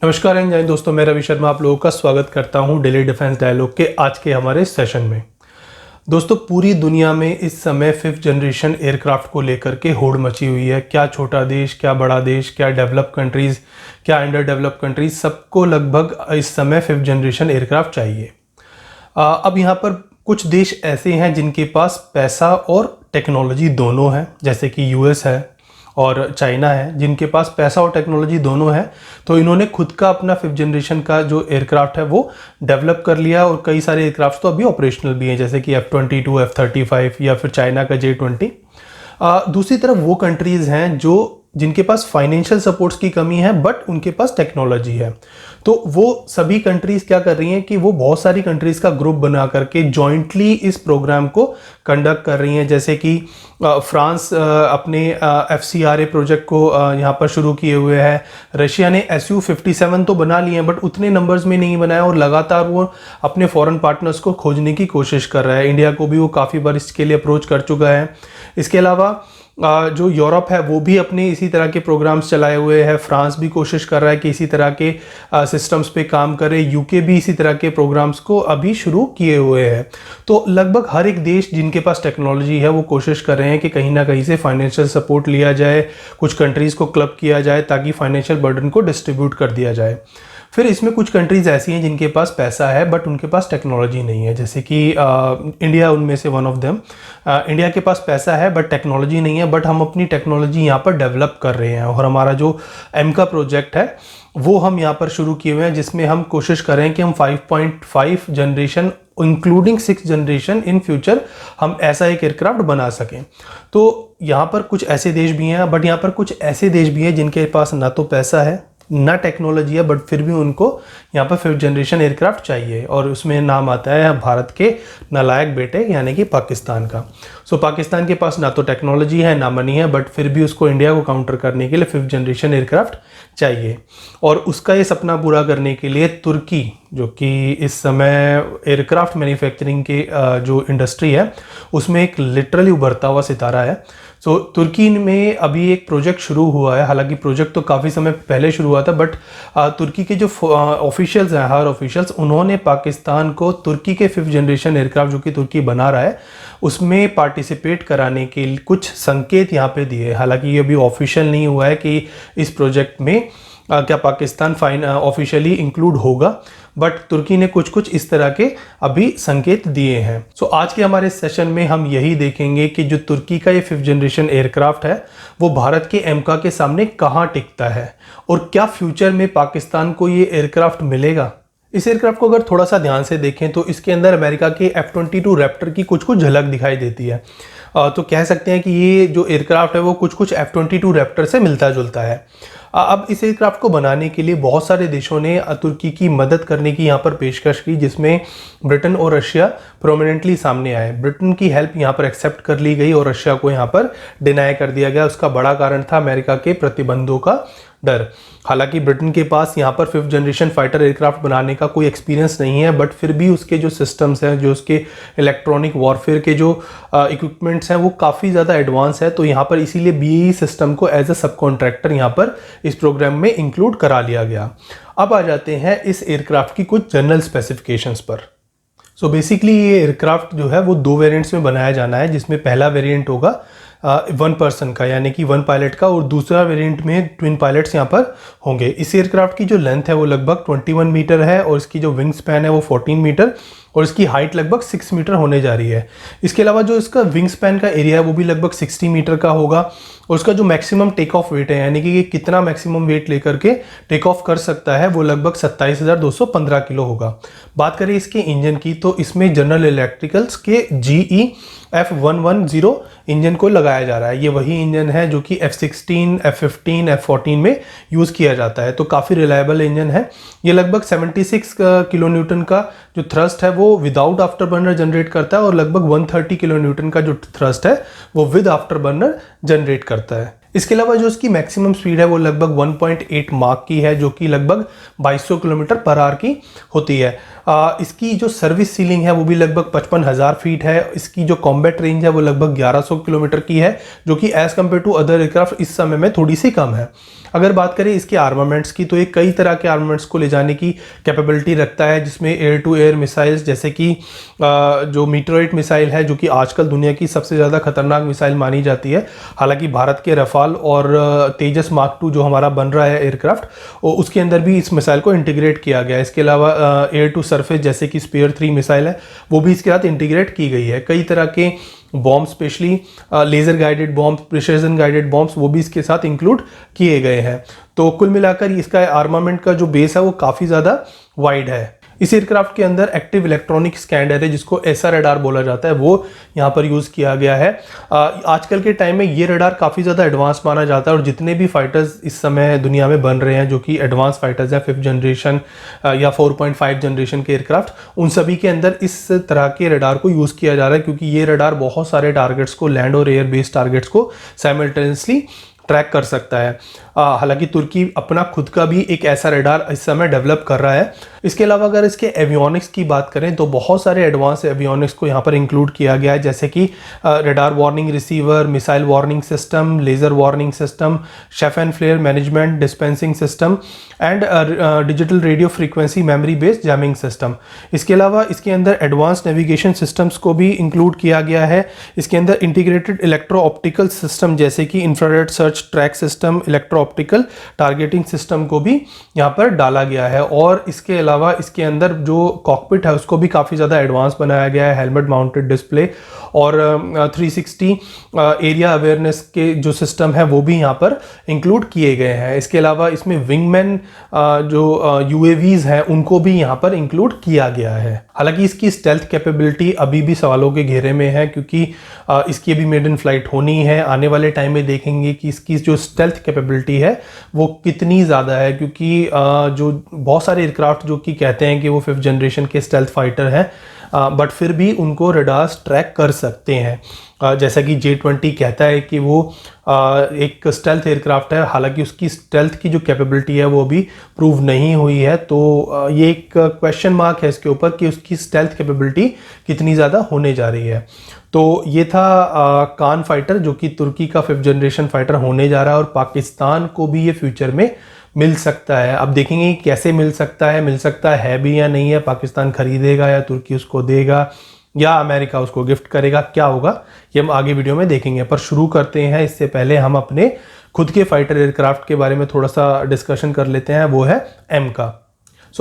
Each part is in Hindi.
नमस्कार एंड जय दोस्तों, मैं रवि शर्मा आप लोगों का स्वागत करता हूं डेली डिफेंस डायलॉग के आज के हमारे सेशन में। दोस्तों, पूरी दुनिया में इस समय 5th जनरेशन एयरक्राफ्ट को लेकर के होड़ मची हुई है। क्या छोटा देश, क्या बड़ा देश, क्या डेवलप कंट्रीज़, क्या अंडर डेवलप कंट्रीज़, सबको लगभग इस समय 5th जनरेशन एयरक्राफ्ट चाहिए। अब यहाँ पर कुछ देश ऐसे हैं जिनके पास पैसा और टेक्नोलॉजी दोनों है, जैसे कि यूएस है और चाइना है, जिनके पास पैसा और टेक्नोलॉजी दोनों है। तो इन्होंने खुद का अपना 5th जनरेशन का जो एयरक्राफ्ट है वो डेवलप कर लिया और कई सारे एयरक्राफ्ट तो अभी ऑपरेशनल भी हैं, जैसे कि F-22, F-35 या फिर चाइना का J-20। दूसरी तरफ वो कंट्रीज़ हैं जिनके पास फाइनेंशियल सपोर्ट्स की कमी है बट उनके पास टेक्नोलॉजी है। तो वो सभी कंट्रीज़ क्या कर रही हैं कि वो बहुत सारी कंट्रीज़ का ग्रुप बना करके जॉइंटली इस प्रोग्राम को कंडक्ट कर रही हैं। जैसे कि फ्रांस अपने FCRA प्रोजेक्ट को यहाँ पर शुरू किए हुए है। रशिया ने Su-57 तो बना लिए हैं बट उतने नंबर्स में नहीं बनाया और लगातार वो अपने फॉरेन पार्टनर्स को खोजने की कोशिश कर रहा है। इंडिया को भी वो काफ़ी बार इसके लिए अप्रोच कर चुका है। इसके अलावा जो यूरोप है वो भी अपने इसी तरह के प्रोग्राम्स चलाए हुए हैं। फ्रांस भी कोशिश कर रहा है कि इसी तरह के सिस्टम्स पे काम करे। यूके भी इसी तरह के प्रोग्राम्स को अभी शुरू किए हुए हैं। तो लगभग हर एक देश जिनके पास टेक्नोलॉजी है वो कोशिश कर रहे हैं कि कहीं ना कहीं से फाइनेंशियल सपोर्ट लिया जाए, कुछ कंट्रीज़ को क्लब किया जाए ताकि फाइनेंशियल बर्डन को डिस्ट्रीब्यूट कर दिया जाए। फिर इसमें कुछ कंट्रीज़ ऐसी हैं जिनके पास पैसा है बट उनके पास टेक्नोलॉजी नहीं है, जैसे कि इंडिया उनमें से वन ऑफ देम। इंडिया के पास पैसा है बट टेक्नोलॉजी नहीं है, बट हम अपनी टेक्नोलॉजी यहाँ पर डेवलप कर रहे हैं और हमारा जो एमका प्रोजेक्ट है वो हम यहाँ पर शुरू किए हुए हैं, जिसमें हम कोशिश कर रहे हैं कि हम 5.5 generation including 6th generation in future हम ऐसा एक एयरक्राफ्ट बना सकें। तो यहाँ पर कुछ ऐसे देश भी हैं बट यहाँ पर कुछ ऐसे देश भी हैं जिनके पास ना तो पैसा है ना टेक्नोलॉजी है, बट फिर भी उनको यहाँ पर 5th जनरेशन एयरक्राफ्ट चाहिए और उसमें नाम आता है भारत के नालायक बेटे यानी कि पाकिस्तान का। सो पाकिस्तान के पास ना तो टेक्नोलॉजी है ना मनी है, बट फिर भी उसको इंडिया को काउंटर करने के लिए 5th जनरेशन एयरक्राफ्ट चाहिए। और उसका ये सपना पूरा करने के लिए तुर्की, जो कि इस समय एयरक्राफ्ट मैन्युफैक्चरिंग के जो इंडस्ट्री है उसमें एक लिटरली उभरता हुआ सितारा है। सो तुर्की में अभी एक प्रोजेक्ट शुरू हुआ है। हालांकि प्रोजेक्ट तो काफ़ी समय पहले शुरू हुआ था, बट तुर्की के जो ऑफिशियल्स हैं, हायर ऑफिशियल्स, उन्होंने पाकिस्तान को तुर्की के 5th जनरेशन एयरक्राफ्ट जो कि तुर्की बना रहा है उसमें पार्टिसिपेट कराने के कुछ संकेत यहाँ पे दिए। हालांकि ये अभी ऑफिशियल नहीं हुआ है कि इस प्रोजेक्ट में क्या पाकिस्तान ऑफिशियली इंक्लूड होगा, बट तुर्की ने कुछ इस तरह के अभी संकेत दिए हैं। सो आज के हमारे सेशन में हम यही देखेंगे कि जो तुर्की का ये 5th जनरेशन एयरक्राफ्ट है वो भारत के एमका के सामने कहाँ टिकता है और क्या फ्यूचर में पाकिस्तान को ये एयरक्राफ्ट मिलेगा। इस एयरक्राफ्ट को अगर थोड़ा सा ध्यान से देखें तो इसके अंदर अमेरिका के F-22 रैप्टर की कुछ झलक दिखाई देती है। तो कह सकते हैं कि ये जो एयरक्राफ्ट है वो कुछ F-22 रैप्टर से मिलता जुलता है। अब इस एयरक्राफ्ट को बनाने के लिए बहुत सारे देशों ने तुर्की की मदद करने की यहाँ पर पेशकश की, जिसमें ब्रिटेन और रशिया प्रोमिनेंटली सामने आए। ब्रिटेन की हेल्प यहाँ पर एक्सेप्ट कर ली गई और रशिया को यहाँ पर डिनाई कर दिया गया। उसका बड़ा कारण था अमेरिका के प्रतिबंधों का डर। हालांकि ब्रिटेन के पास यहाँ पर 5th जनरेशन फाइटर एयरक्राफ्ट बनाने का कोई एक्सपीरियंस नहीं है, बट फिर भी उसके जो सिस्टम्स हैं, जो उसके इलेक्ट्रॉनिक वॉरफेयर के जो इक्विपमेंट्स हैं वो काफ़ी ज़्यादा एडवांस है। तो यहाँ पर इसीलिए BAE सिस्टम को एज अ सब कॉन्ट्रैक्टर यहाँ पर इस प्रोग्राम में इंक्लूड करा लिया गया। अब आ जाते हैं इस एयरक्राफ्ट की कुछ जनरल स्पेसिफिकेशंस पर। सो बेसिकली ये एयरक्राफ्ट जो है वो 2 वेरिएंट्स में बनाया जाना है, जिसमें पहला वेरिएंट होगा 1 पर्सन का यानी कि 1 पायलट का, और दूसरा वेरिएंट में ट्विन पायलट्स यहाँ पर होंगे। इस एयरक्राफ्ट की जो लेंथ है वो लगभग 21 मीटर है और इसकी जो विंग स्पैन है वो 14 मीटर और इसकी हाइट लगभग 6 मीटर होने जा रही है। इसके अलावा जो इसका विंग स्पैन का एरिया है वो भी लगभग 60 मीटर का होगा और उसका जो मैक्सिमम टेक ऑफ वेट है यानी कि ये कितना मैक्सिमम वेट लेकर के टेक ऑफ कर सकता है वो लगभग 27,215 किलो होगा। बात करें इसके इंजन की तो इसमें जनरल इलेक्ट्रिकल्स के GE F110 इंजन को लगाया जा रहा है। ये वही इंजन है जो कि F-16, F-15, F-14 में यूज़ किया जाता है, तो काफ़ी रिलायबल इंजन है। ये लगभग 76 किलो न्यूटन का जो थ्रस्ट है वो विदाउट आफ्टर बर्नर जनरेट करता है और लगभग 130 किलो न्यूटन का जो थ्रस्ट है वो विद आफ्टर बर्नर जनरेट करता है। इसके अलावा जो इसकी मैक्सिमम स्पीड है वो लगभग 1.8 माक की है, जो कि लगभग 2200 किलोमीटर पर आवर की होती है। इसकी जो सर्विस सीलिंग है वो भी लगभग 55,000 फीट है। इसकी जो कॉम्बैट रेंज है वो लगभग 1100 किलोमीटर की है, जो कि as compare to other aircraft इस समय में थोड़ी सी कम है। अगर बात करें इसके आर्मामेंट्स की, तो ये कई तरह के आर्मामेंट्स को ले जाने की कैपेबिलिटी रखता है, जिसमें एयर टू एयर मिसाइल्स जैसे कि जो मीटरॉइड मिसाइल है, जो कि आजकल दुनिया की सबसे ज़्यादा खतरनाक मिसाइल मानी जाती है। हालांकि भारत के रफाल और तेजस मार्क 2 जो हमारा बन रहा है एयरक्राफ्ट, उसके अंदर भी इस मिसाइल को इंटीग्रेट किया गया है। इसके अलावा एयर टू सरफेस जैसे कि स्पीयर 3 मिसाइल है, वो भी इसके साथ इंटीग्रेट की गई है। कई तरह के bomb, specially laser guided bomb, precision guided bombs, वो भी इसके साथ इंक्लूड किए गए हैं। तो कुल मिलाकर इसका आर्मामेंट का जो बेस है वो काफ़ी ज़्यादा वाइड है। इस एयरक्राफ्ट के अंदर एक्टिव इलेक्ट्रॉनिक स्कैनर है, जिसको एसआर रडार बोला जाता है, वो यहाँ पर यूज़ किया गया है। आजकल के टाइम में ये रडार काफ़ी ज़्यादा एडवांस माना जाता है, और जितने भी फाइटर्स इस समय दुनिया में बन रहे हैं जो कि एडवांस फाइटर्स हैं, 5th जनरेशन या 4.5 जनरेशन के एयरक्राफ्ट, उन सभी के अंदर इस तरह के रडार को यूज़ किया जा रहा है, क्योंकि ये रडार बहुत सारे टारगेट्स को, लैंड और एयर बेस्ड टारगेट्स को साइमल्टेनियसली ट्रैक कर सकता है। हालांकि तुर्की अपना खुद का भी एक ऐसा रडार इस समय डेवलप कर रहा है। इसके अलावा अगर इसके एवियोनिक्स की बात करें तो बहुत सारे एडवांस एवियोनिक्स को यहाँ पर इंक्लूड किया गया है, जैसे कि radar warning receiver, missile warning system, laser warning system, chaff and flare management dispensing system and digital radio frequency memory based jamming system. इसके अलावा इसके अंदर एडवांस नेविगेशन सिस्टम्स को भी इंक्लूड किया गया है। इसके अंदर इंटीग्रेटेड इलेक्ट्रो ऑप्टिकल सिस्टम जैसे कि infrared search track system, electro optical targeting system को भी यहाँ पर डाला गया है। और इसके अलावा इसके अंदर जो कॉकपिट है उसको भी काफ़ी ज़्यादा एडवांस बनाया गया है। हेलमेट माउंटेड डिस्प्ले और 360 एरिया अवेयरनेस के जो सिस्टम है वो भी यहाँ पर इंक्लूड किए गए हैं। इसके अलावा इसमें विंगमैन जो यूएवीज हैं उनको भी यहाँ पर इंक्लूड किया गया है। हालांकि इसकी स्टेल्थ कैपेबिलिटी अभी भी सवालों के घेरे में है, क्योंकि इसकी अभी मेड इन फ्लाइट होनी है। आने वाले टाइम में देखेंगे कि इसकी जो स्टेल्थ कैपेबिलिटी है वो कितनी ज़्यादा है, क्योंकि जो बहुत सारे एयरक्राफ्ट जो कि कहते हैं कि वो 5th जनरेशन के स्टेल्थ फाइटर हैं, बट फिर भी उनको रडार्स ट्रैक कर सकते हैं। जैसा कि J-20 कहता है कि वो एक स्टेल्थ एयरक्राफ्ट है, हालांकि उसकी स्टेल्थ की जो कैपेबिलिटी है वो भी प्रूव नहीं हुई है। तो ये एक क्वेश्चन मार्क है इसके ऊपर कि उसकी स्टेल्थ कैपेबिलिटी कितनी ज़्यादा होने जा रही है। तो ये था कान फाइटर, जो कि तुर्की का 5th जनरेशन फाइटर होने जा रहा है, और पाकिस्तान को भी ये फ्यूचर में मिल सकता है। अब देखेंगे कैसे मिल सकता है भी या नहीं है, पाकिस्तान खरीदेगा या तुर्की उसको देगा या अमेरिका उसको गिफ्ट करेगा, क्या होगा ये हम आगे वीडियो में देखेंगे। पर शुरू करते हैं, इससे पहले हम अपने खुद के फाइटर एयरक्राफ्ट के बारे में थोड़ा सा डिस्कशन कर लेते हैं, वो है एमका।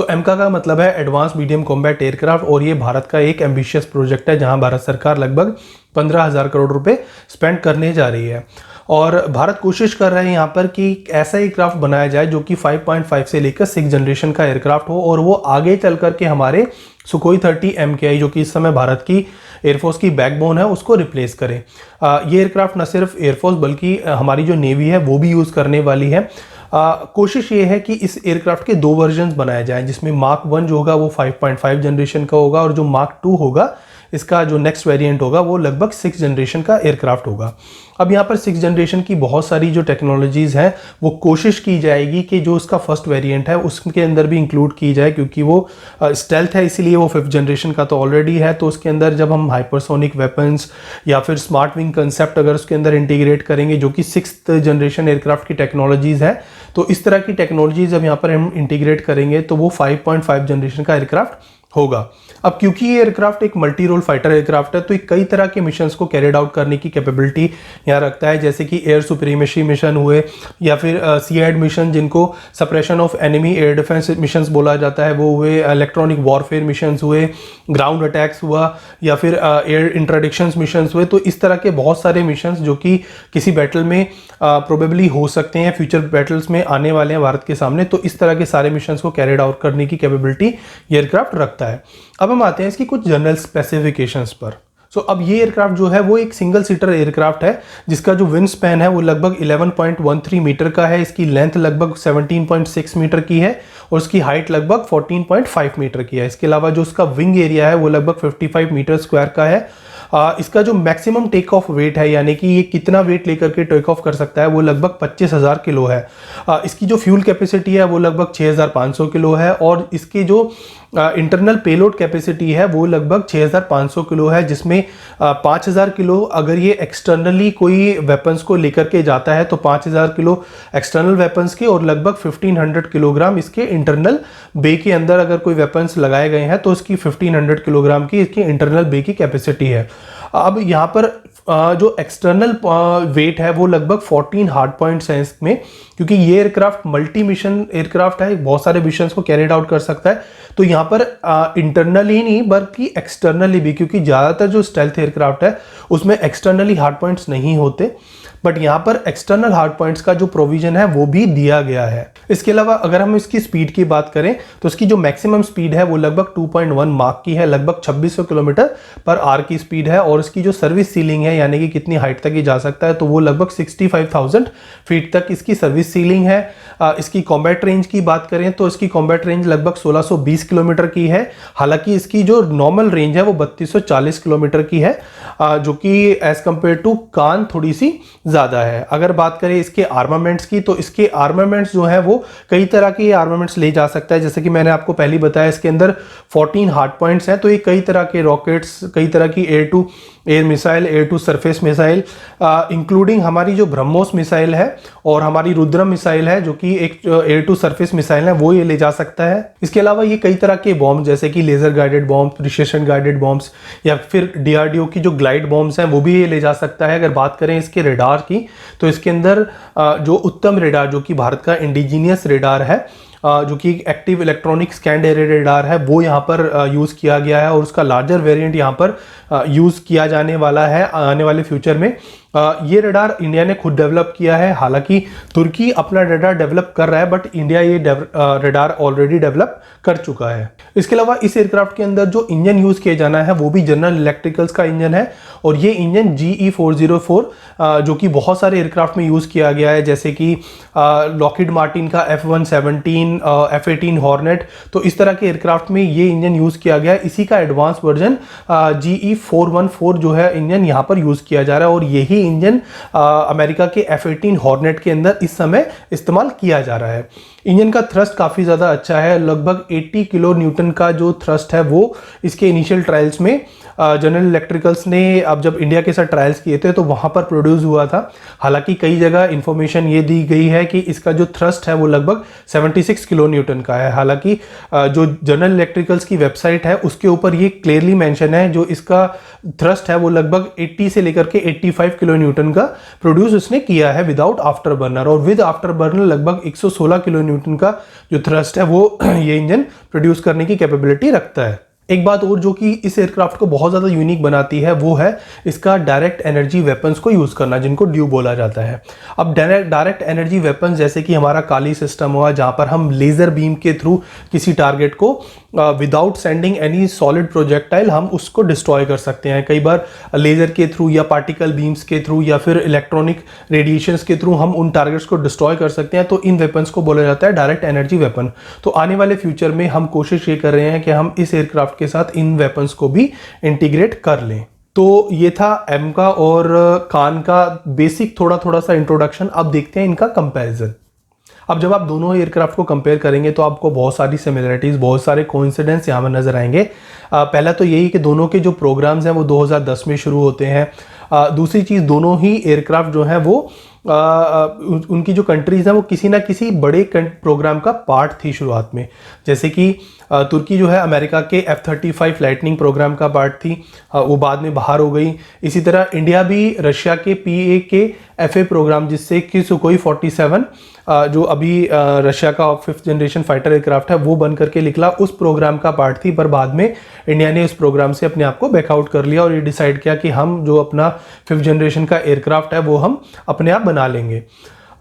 एमका का मतलब है एडवांस मीडियम कॉम्बैट एयरक्राफ्ट, और ये भारत का एक एम्बिशियस प्रोजेक्ट है जहां भारत सरकार लगभग 15,000 करोड़ रुपए स्पेंड करने जा रही है। और भारत कोशिश कर रहा है यहाँ पर कि ऐसा एयरक्राफ्ट बनाया जाए जो कि 5.5 से लेकर 6 जनरेशन का एयरक्राफ्ट हो, और वो आगे चल करके हमारे सुखोई 30 MKI जो कि इस समय भारत की एयरफोर्स की बैकबोन है उसको रिप्लेस करे। ये एयरक्राफ्ट न सिर्फ एयरफोर्स बल्कि हमारी जो नेवी है वो भी यूज़ करने वाली है। कोशिश ये है कि इस एयरक्राफ्ट के 2 वर्जन बनाए जाएं, जिसमें मार्क 1 जो होगा वो 5.5 जनरेशन का होगा, और जो मार्क 2 होगा इसका जो नेक्स्ट वेरिएंट होगा वो लगभग 6 जनरेशन का एयरक्राफ्ट होगा। अब यहाँ पर 6 जनरेशन की बहुत सारी जो टेक्नोलॉजीज़ हैं वो कोशिश की जाएगी कि जो उसका फर्स्ट वेरिएंट है उसके अंदर भी इंक्लूड की जाए, क्योंकि वो स्टेल्थ है इसीलिए वो 5th जनरेशन का तो ऑलरेडी है। तो उसके अंदर जब हम हाइपरसोनिक वेपन्स या फिर स्मार्ट विंग कंसेप्ट अगर उसके अंदर इंटीग्रेट करेंगे, जो कि 6th जनरेशन एयरक्राफ्ट की टेक्नोलॉजीज़ है, तो इस तरह की टेक्नोलॉजी जब यहाँ पर हम इंटीग्रेट करेंगे तो वो 5.5 जनरेशन का एयरक्राफ्ट होगा। अब क्योंकि ये एयरक्राफ्ट एक मल्टी रोल फाइटर एयरक्राफ्ट है, तो ये कई तरह के मिशंस को कैरिड आउट करने की कैपेबिलिटी यहाँ रखता है, जैसे कि एयर सुप्रीमेसी मिशन हुए या फिर सीएड मिशन जिनको suppression of enemy air defence missions बोला जाता है वो हुए, इलेक्ट्रॉनिक वॉरफेयर मिशंस हुए, ग्राउंड अटैक्स हुआ, या फिर एयर इंट्रोडक्शंस मिशंस हुए। तो इस तरह के बहुत सारे मिशंस जो कि किसी बैटल में प्रोबेबली हो सकते हैं, फ्यूचर बैटल्स में आने वाले हैं भारत के सामने, तो इस तरह के सारे मिशंस को कैरिड आउट करने की कैपेबिलिटी ये एयरक्राफ्ट रखता है। अब हम आते हैं इसकी कुछ जनरल स्पेसिफिकेशंस पर। अब ये एयरक्राफ्ट जो है वो एक सिंगल सीटर एयरक्राफ्ट है, जिसका जो विंग स्पैन है वो लगभग 11.13 मीटर का है। इसकी लेंथ लगभग 17.6 मीटर की है और उसकी हाइट लगभग 14.5 मीटर की है। इसके अलावा जो उसका विंग एरिया है वो लगभग 55 मीटर स्क्वायर का है। इसका जो मैक्सिमम टेक ऑफ वेट है, यानी कि ये कितना वेट लेकर के टेक ऑफ कर सकता है, वो लगभग 25,000 किलो है। इसकी जो फ्यूल कैपेसिटी है वो लगभग 6,500 किलो है, और इसकी जो इंटरनल पेलोड कैपेसिटी है वो लगभग 6,500 किलो है, जिसमें 5,000 किलो अगर ये एक्सटर्नली कोई वेपन्स को लेकर के जाता है तो 5,000 किलो एक्सटर्नल वेपन्स के, और लगभग 1,500 किलोग्राम इसके इंटरनल बे के अंदर अगर कोई वेपन्स लगाए गए हैं तो इसकी 1,500 किलोग्राम की इसकी इंटरनल बे की कैपेसिटी है। अब यहाँ पर जो एक्सटर्नल वेट है वो लगभग 14 हार्ड पॉइंट्स हैं इसमें, क्योंकि ये एयरक्राफ्ट मल्टी मिशन एयरक्राफ्ट है, बहुत सारे मिशन को कैरिड आउट कर सकता है। तो यहाँ पर इंटरनली ही नहीं बल्कि एक्सटर्नली भी, क्योंकि ज़्यादातर जो स्टेल्थ एयरक्राफ्ट है उसमें एक्सटर्नली हार्ड पॉइंट्स नहीं होते, बट यहाँ पर एक्सटर्नल हार्ड पॉइंट्स का जो प्रोविजन है वो भी दिया गया है। इसके अलावा अगर हम इसकी स्पीड की बात करें तो इसकी जो मैक्सिमम स्पीड है वो लगभग 2.1 माक की है, लगभग 2600 किलोमीटर पर आवर की स्पीड है, और इसकी जो सर्विस सीलिंग है यानी कि कितनी हाइट तक ही जा सकता है तो वो लगभग 65,000 फीट तक इसकी सर्विस सीलिंग है। इसकी कॉम्बैट रेंज की बात करें तो इसकी कॉम्बैट रेंज लगभग 1620 किलोमीटर की है, हालांकि इसकी जो नॉर्मल रेंज है वो 3240 किलोमीटर की है, जो कि एज कंपेयर टू कान थोड़ी सी ज़्यादा है। अगर बात करें इसके आर्मामेंट्स की तो इसके आर्मामेंट्स जो है वो कई तरह के आर्मामेंट्स ले जा सकता है, जैसे कि मैंने आपको पहले बताया इसके अंदर 14 हार्ड पॉइंट्स हैं, तो ये कई तरह के रॉकेट्स, कई तरह की air to air missile, air to surface missile, including हमारी जो ब्रह्मोस मिसाइल है और हमारी रुद्रम मिसाइल है जो कि एक एयर टू सरफेस मिसाइल है, वो ये ले जा सकता है। इसके अलावा ये कई तरह के बॉम्ब जैसे कि laser guided bomb, precision guided bombs या फिर डीआरडीओ की जो ग्लाइड बॉम्ब्स हैं वो भी ये ले जा सकता है। अगर बात करें इसके रेडार की तो इसके अंदर जो उत्तम रेडार जो कि भारत का इंडिजीनियस रेडार है, जो कि active electronic scanned array radar है, वो यहाँ पर यूज़ किया गया है, और उसका लार्जर वेरिएंट यहाँ पर यूज़ किया जाने वाला है आने वाले फ्यूचर में। ये रेडार इंडिया ने खुद डेवलप किया है, हालांकि तुर्की अपना रेडार डेवलप कर रहा है, बट इंडिया ये रेडार ऑलरेडी डेवलप कर चुका है। इसके अलावा इस एयरक्राफ्ट के अंदर जो इंजन यूज़ किया जाना है वो भी जनरल इलेक्ट्रिकल्स का इंजन है, और ये इंजन GE404 जो कि बहुत सारे एयरक्राफ्ट में यूज़ किया गया है, जैसे कि लॉकहीड मार्टिन का F117, F-18 हॉर्नेट, तो इस तरह के एयरक्राफ्ट में ये इंजन यूज़ किया गया है। इसी का एडवांस वर्जन GE414 जो है इंजन यहाँ पर यूज़ किया जा रहा है, और यही इंजन अमेरिका के F-18 हॉर्नेट के अंदर इस समय इस्तेमाल किया जा रहा है। इंजन का थ्रस्ट काफ़ी ज़्यादा अच्छा है, लगभग 80 किलो न्यूटन का जो थ्रस्ट है वो इसके इनिशियल ट्रायल्स में जनरल इलेक्ट्रिकल्स ने अब जब इंडिया के साथ ट्रायल्स किए थे तो वहाँ पर प्रोड्यूस हुआ था। हालांकि कई जगह इंफॉर्मेशन ये दी गई है कि इसका जो थ्रस्ट है वो लगभग 76 किलो न्यूटन का है, हालांकि जो जनरल इलेक्ट्रिकल्स की वेबसाइट है उसके ऊपर ये क्लियरली मेंशन है जो इसका थ्रस्ट है वो लगभग 80 से लेकर के 85 किलो न्यूटन का प्रोड्यूस उसने किया है विदाउट आफ्टर बर्नर, और विद आफ्टर बर्नर लगभग 116 किलो न्यूटन का जो थ्रस्ट है वो ये इंजन प्रोड्यूस करने की कैपेबिलिटी रखता है। एक बात और जो कि इस एयरक्राफ्ट को बहुत ज़्यादा यूनिक बनाती है वो है इसका डायरेक्ट एनर्जी वेपन्स को यूज़ करना, जिनको ड्यू बोला जाता है। अब डायरेक्ट एनर्जी वेपन्स जैसे कि हमारा काली सिस्टम हुआ, जहाँ पर हम लेज़र बीम के थ्रू किसी टारगेट को without sending any solid projectile हम उसको डिस्ट्रॉय कर सकते हैं। कई बार लेज़र के थ्रू या पार्टिकल बीम्स के थ्रू या फिर इलेक्ट्रॉनिक रेडिएशंस के थ्रू हम उन टारगेट्स को डिस्ट्रॉय कर सकते हैं, तो इन वेपन्स को बोला जाता है डायरेक्ट एनर्जी वेपन। तो आने वाले फ्यूचर में हम कोशिश ये कर रहे हैं कि हम इस एयरक्राफ्ट के साथ इन वेपन्स को भी इंटीग्रेट कर लें। तो ये था एम का और कान का बेसिक थोड़ा सा इंट्रोडक्शन। अब देखते हैं इनका कंपैरिजन। अब जब आप दोनों एयरक्राफ्ट को कंपेयर करेंगे तो आपको बहुत सारी सिमिलरिटीज़, बहुत सारे कोइंसिडेंस यहाँ पर नज़र आएंगे। पहला तो यही कि दोनों के जो प्रोग्राम्स हैं वो 2010 में शुरू होते हैं। दूसरी चीज़, दोनों ही एयरक्राफ्ट जो हैं वो उनकी जो कंट्रीज़ हैं वो किसी ना किसी बड़े प्रोग्राम का पार्ट थी शुरुआत में। जैसे कि तुर्की जो है अमेरिका के F-35 लाइटनिंग प्रोग्राम का पार्ट थी, वो बाद में बाहर हो गई। इसी तरह इंडिया भी रशिया के PAK-FA प्रोग्राम, जिससे कि सुकोई 47 जो अभी रशिया का 5th जनरेशन फाइटर एयरक्राफ्ट है वो बन करके निकला, उस प्रोग्राम का पार्ट थी। पर बाद में इंडिया ने उस प्रोग्राम से अपने आप को बैकआउट कर लिया और ये डिसाइड किया कि हम जो अपना 5th जनरेशन का एयरक्राफ्ट है वो हम अपने आप बना लेंगे।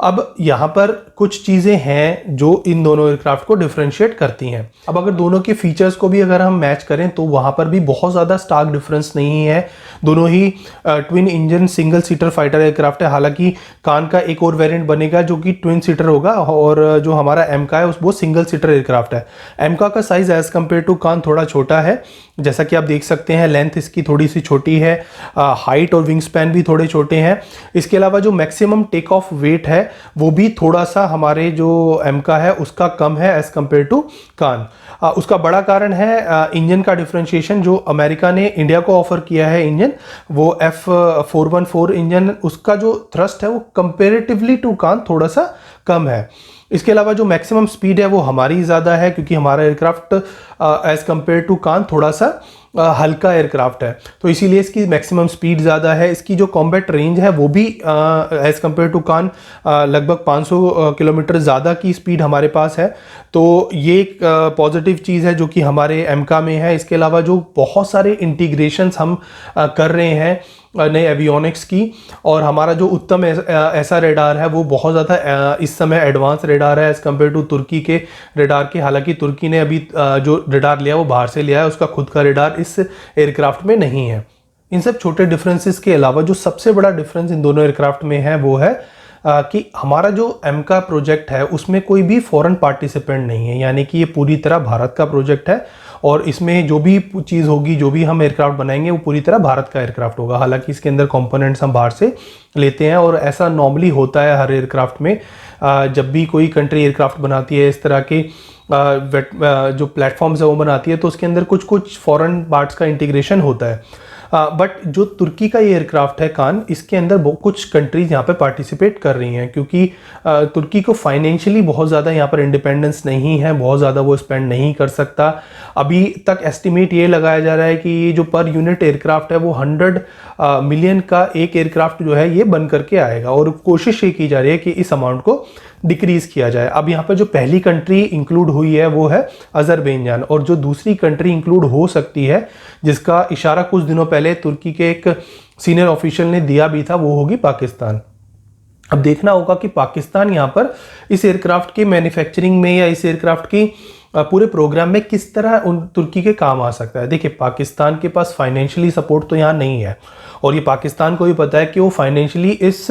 अब यहाँ पर कुछ चीज़ें हैं जो इन दोनों एयरक्राफ्ट को डिफरेंशिएट करती हैं। अब अगर दोनों के फीचर्स को भी अगर हम मैच करें तो वहाँ पर भी बहुत ज़्यादा स्टार्क डिफरेंस नहीं है। दोनों ही twin engine single seater fighter aircraft है। हालांकि कान का एक और वेरिएंट बनेगा जो कि ट्विन सीटर होगा, और जो हमारा एमका है वो सिंगल सीटर एयरक्राफ्ट है। एमका का साइज़ एज़ कम्पेयर टू कान थोड़ा छोटा है, जैसा कि आप देख सकते हैं। लेंथ इसकी थोड़ी सी छोटी है, हाइट और विंग स्पैन भी थोड़े छोटे हैं। इसके अलावा जो मैक्सिमम टेक ऑफ वेट है वो भी थोड़ा सा हमारे जो एमका है उसका कम है एज कम्पेयर टू कान। उसका बड़ा कारण है इंजन का डिफरेंशिएशन। जो अमेरिका ने इंडिया को ऑफर किया है इंजन, वो F414 इंजन, उसका जो थ्रस्ट है वो कंपेरेटिवली टू कान थोड़ा सा कम है। इसके अलावा जो मैक्सिमम स्पीड है वो हमारी ज़्यादा है, क्योंकि हमारा एयरक्राफ्ट एज कम्पेयर टू कान थोड़ा सा हल्का एयरक्राफ्ट है, तो इसीलिए इसकी मैक्सिमम स्पीड ज़्यादा है। इसकी जो कॉम्बैट रेंज है वो भी एज कम्पेयर टू कान लगभग 500 किलोमीटर ज़्यादा की स्पीड हमारे पास है। तो ये एक पॉजिटिव चीज़ है जो कि हमारे एमका में है। इसके अलावा जो बहुत सारे इंटीग्रेशंस हम कर रहे हैं नए एवियोनिक्स की, और हमारा जो उत्तम ऐसा रेडार है वो बहुत ज़्यादा इस समय एडवांस रेडार है एज कम्पेयर टू तुर्की के रेडार के। हालांकि तुर्की ने अभी जो रेडार लिया वो बाहर से लिया है, उसका खुद का रेडार इस एयरक्राफ्ट में नहीं है। इन सब छोटे डिफरेंसेस के अलावा जो सबसे बड़ा डिफरेंस इन दोनों एयरक्राफ्ट में है वो है कि हमारा जो एमका प्रोजेक्ट है उसमें कोई भी फॉरेन पार्टिसिपेंट नहीं है, यानी कि ये पूरी तरह भारत का प्रोजेक्ट है, और इसमें जो भी चीज़ होगी, जो भी हम एयरक्राफ्ट बनाएंगे वो पूरी तरह भारत का एयरक्राफ्ट होगा। हालांकि इसके अंदर कंपोनेंट्स हम बाहर से लेते हैं, और ऐसा नॉर्मली होता है हर एयरक्राफ्ट में। जब भी कोई कंट्री एयरक्राफ्ट बनाती है इस तरह के जो प्लेटफॉर्म्स है वो बनाती है, तो उसके अंदर कुछ कुछ फॉरेन पार्ट्स का इंटीग्रेशन होता है। बट जो तुर्की का ये एयरक्राफ्ट है कान, इसके अंदर कुछ कंट्रीज यहाँ पे पार्टिसिपेट कर रही हैं, क्योंकि तुर्की को फाइनेंशियली बहुत ज़्यादा यहाँ पर इंडिपेंडेंस नहीं है, बहुत ज़्यादा वो स्पेंड नहीं कर सकता। अभी तक एस्टिमेट ये लगाया जा रहा है कि ये जो पर यूनिट एयरक्राफ्ट है वो 100 मिलियन का एक एयरक्राफ्ट जो है ये बन करके आएगा, और कोशिश ये की जा रही है कि इस अमाउंट को डिक्रीज किया जाए। अब यहाँ पर जो पहली कंट्री इंक्लूड हुई है वो है अजरबैजान, और जो दूसरी कंट्री इंक्लूड हो सकती है जिसका इशारा कुछ दिनों पहले तुर्की के एक सीनियर ऑफिशियल ने दिया भी था, वो होगी पाकिस्तान। अब देखना होगा कि पाकिस्तान यहाँ पर इस एयरक्राफ्ट के मैन्युफैक्चरिंग में या इस एयरक्राफ्ट की पूरे प्रोग्राम में किस तरह उन तुर्की के काम आ सकता है। देखिए, पाकिस्तान के पास फाइनेंशियली सपोर्ट तो यहाँ नहीं है, और ये पाकिस्तान को भी पता है कि वो फाइनेंशियली इस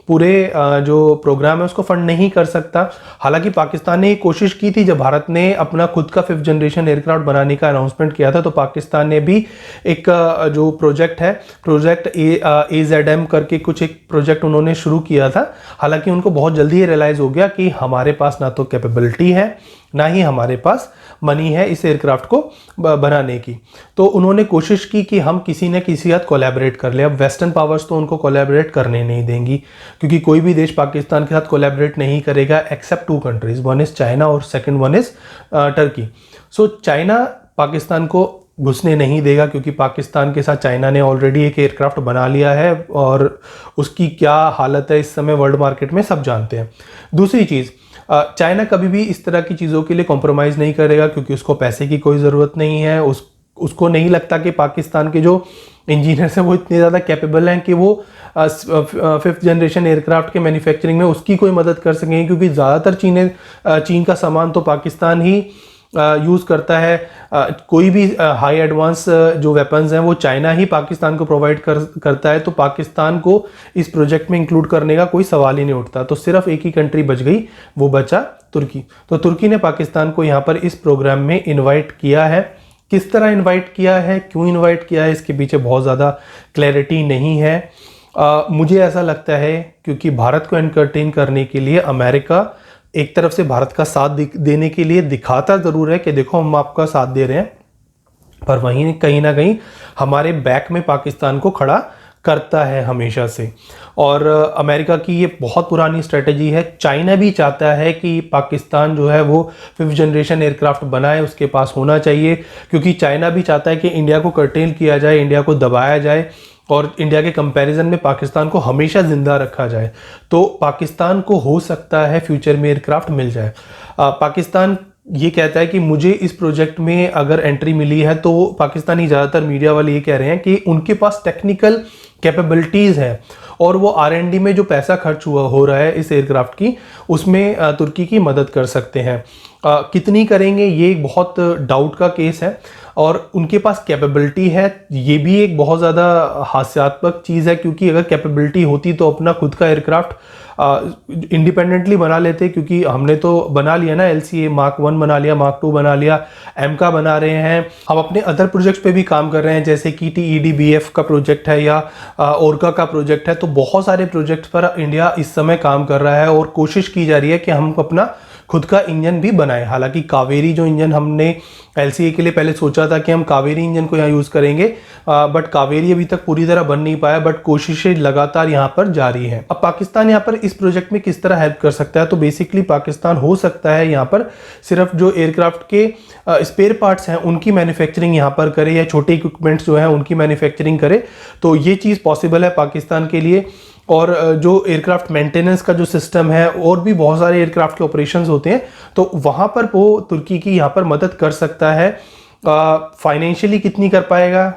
पूरे जो प्रोग्राम है उसको फंड नहीं कर सकता। हालांकि पाकिस्तान ने कोशिश की थी, जब भारत ने अपना खुद का 5th जनरेशन एयरक्राफ्ट बनाने का अनाउंसमेंट किया था, तो पाकिस्तान ने भी एक जो प्रोजेक्ट है, प्रोजेक्ट AZM करके कुछ एक प्रोजेक्ट उन्होंने शुरू किया था। हालांकि उनको बहुत जल्दी ये रियलाइज़ हो गया कि हमारे पास ना तो कैपेबिलिटी है, ना ही हमारे पास मनी है इस एयरक्राफ्ट को बनाने की। तो उन्होंने कोशिश की कि हम किसी न किसी साथ कोलैबोरेट कर ले। अब वेस्टर्न पावर्स तो उनको कोलैबोरेट करने नहीं देंगी, क्योंकि कोई भी देश पाकिस्तान के साथ कोलैबोरेट नहीं करेगा except 2 countries, one is China और second one is Turkey. So China Pakistan को घुसने नहीं देगा, क्योंकि पाकिस्तान के साथ चाइना ने ऑलरेडी एक एयरक्राफ्ट बना लिया है, और उसकी क्या हालत है इस समय वर्ल्ड मार्केट में सब जानते हैं। दूसरी चीज़, चाइना कभी भी इस तरह की चीज़ों के लिए कॉम्प्रोमाइज़ नहीं करेगा, क्योंकि उसको पैसे की कोई ज़रूरत नहीं है। उसको नहीं लगता कि पाकिस्तान के जो इंजीनियर्स हैं वो इतने ज़्यादा कैपेबल हैं कि वो 5th जनरेशन एयरक्राफ्ट के मैन्युफैक्चरिंग में उसकी कोई मदद कर सकेंगे, क्योंकि ज़्यादातर चीन का सामान तो पाकिस्तान ही यूज़ करता है। कोई भी हाई एडवांस जो वेपन्स हैं वो चाइना ही पाकिस्तान को प्रोवाइड करता है, तो पाकिस्तान को इस प्रोजेक्ट में इंक्लूड करने का कोई सवाल ही नहीं उठता। तो सिर्फ एक ही कंट्री बच गई, वो बचा तुर्की। तो तुर्की ने पाकिस्तान को यहाँ पर इस प्रोग्राम में इन्वाइट किया है। किस तरह इन्वाइट किया है, क्यों इन्वाइट किया है, इसके पीछे बहुत ज़्यादा क्लैरिटी नहीं है। मुझे ऐसा लगता है क्योंकि भारत को एंटरटेन करने के लिए अमेरिका एक तरफ से भारत का साथ देने के लिए दिखाता ज़रूर है कि देखो हम आपका साथ दे रहे हैं, पर वहीं कहीं ना कहीं हमारे बैक में पाकिस्तान को खड़ा करता है हमेशा से। और अमेरिका की ये बहुत पुरानी स्ट्रेटजी है। चाइना भी चाहता है कि पाकिस्तान जो है वो 5th जनरेशन एयरक्राफ्ट बनाए, उसके पास होना चाहिए, क्योंकि चाइना भी चाहता है कि इंडिया को कर्टेल किया जाए, इंडिया को दबाया जाए, और इंडिया के कंपैरिजन में पाकिस्तान को हमेशा ज़िंदा रखा जाए। तो पाकिस्तान को हो सकता है फ्यूचर में एयरक्राफ्ट मिल जाए। पाकिस्तान ये कहता है कि मुझे इस प्रोजेक्ट में अगर एंट्री मिली है तो पाकिस्तानी ज़्यादातर मीडिया वाले ये कह रहे हैं कि उनके पास टेक्निकल कैपेबिलिटीज़ हैं और वो R&D में जो पैसा खर्च हो रहा है इस एयरक्राफ्ट की, उसमें तुर्की की मदद कर सकते हैं। कितनी करेंगे ये एक बहुत डाउट का केस है, और उनके पास कैपेबिलिटी है ये भी एक बहुत ज़्यादा हास्यात्मक चीज़ है, क्योंकि अगर कैपेबिलिटी होती तो अपना खुद का एयरक्राफ्ट इंडिपेंडेंटली बना लेते, क्योंकि हमने तो बना लिया ना, LCA Mark 1 बना लिया, Mark 2 बना लिया, एमका बना रहे हैं, हम अपने अदर प्रोजेक्ट्स पे भी काम कर रहे हैं, जैसे कि TEDBF का प्रोजेक्ट है या ओरका का प्रोजेक्ट है। तो बहुत सारे प्रोजेक्ट पर इंडिया इस समय काम कर रहा है और कोशिश की जा रही है कि हम अपना खुद का इंजन भी बनाए। हालांकि कावेरी जो इंजन हमने LCA के लिए पहले सोचा था कि हम कावेरी इंजन को यहाँ यूज़ करेंगे, बट कावेरी अभी तक पूरी तरह बन नहीं पाया, बट कोशिशें लगातार यहाँ पर जारी हैं। अब पाकिस्तान यहाँ पर इस प्रोजेक्ट में किस तरह हेल्प कर सकता है, तो बेसिकली पाकिस्तान हो सकता है यहाँ पर सिर्फ जो एयरक्राफ्ट के स्पेयर पार्ट्स हैं उनकी मैन्युफैक्चरिंग यहाँ पर करे, या छोटे इक्विपमेंट्स जो हैं उनकी मैन्युफैक्चरिंग करे, तो ये चीज़ पॉसिबल है पाकिस्तान के लिए। और जो एयरक्राफ्ट मेंटेनेंस का जो सिस्टम है, और भी बहुत सारे एयरक्राफ्ट के ऑपरेशंस होते हैं, तो वहाँ पर वो तुर्की की यहाँ पर मदद कर सकता है। फाइनेंशियली कितनी कर पाएगा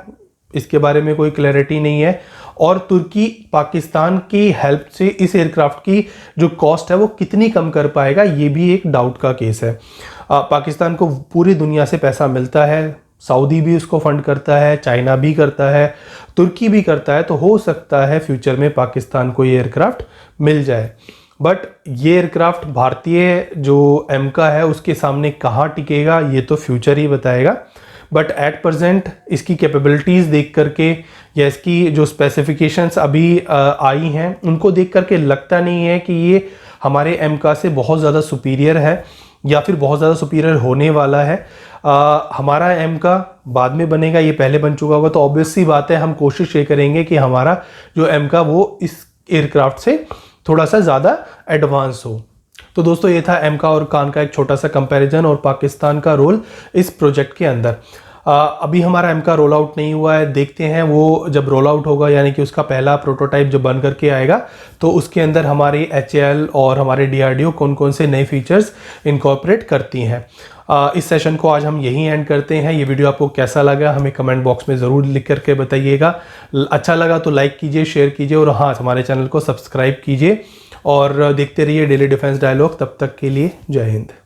इसके बारे में कोई क्लैरिटी नहीं है, और तुर्की पाकिस्तान की हेल्प से इस एयरक्राफ्ट की जो कॉस्ट है वो कितनी कम कर पाएगा, ये भी एक डाउट का केस है। पाकिस्तान को पूरी दुनिया से पैसा मिलता है, सऊदी भी उसको फंड करता है, चाइना भी करता है, तुर्की भी करता है, तो हो सकता है फ्यूचर में पाकिस्तान को ये एयरक्राफ्ट मिल जाए। बट ये एयरक्राफ्ट भारतीय जो एमका है उसके सामने कहाँ टिकेगा ये तो फ्यूचर ही बताएगा। बट एट प्रेजेंट इसकी कैपेबिलिटीज़ देख करके या इसकी जो स्पेसिफिकेशंस अभी आई हैं उनको देख करके लगता नहीं है कि ये हमारे एमका से बहुत ज़्यादा सुपीरियर है या फिर बहुत ज़्यादा सुपीरियर होने वाला है। हमारा एमका बाद में बनेगा, ये पहले बन चुका होगा, तो ऑब्वियस सी बात है हम कोशिश ये करेंगे कि हमारा जो एमका वो इस एयरक्राफ्ट से थोड़ा सा ज़्यादा एडवांस हो। तो दोस्तों ये था एमका और कान का एक छोटा सा कंपैरिजन और पाकिस्तान का रोल इस प्रोजेक्ट के अंदर। अभी हमारा एमका रोल आउट नहीं हुआ है, देखते हैं वो जब रोल आउट होगा, यानी कि उसका पहला प्रोटोटाइप जब बन करके आएगा तो उसके अंदर हमारी HAL और हमारे DRDO कौन कौन से नए फीचर्स इनकॉर्पोरेट करती हैं। इस सेशन को आज हम यहीं एंड करते हैं। ये वीडियो आपको कैसा लगा हमें कमेंट बॉक्स में ज़रूर लिख करके बताइएगा। अच्छा लगा तो लाइक कीजिए, शेयर कीजिए, और हाँ, हमारे चैनल को सब्सक्राइब कीजिए और देखते रहिए डेली डिफेंस डायलॉग। तब तक के लिए जय हिंद।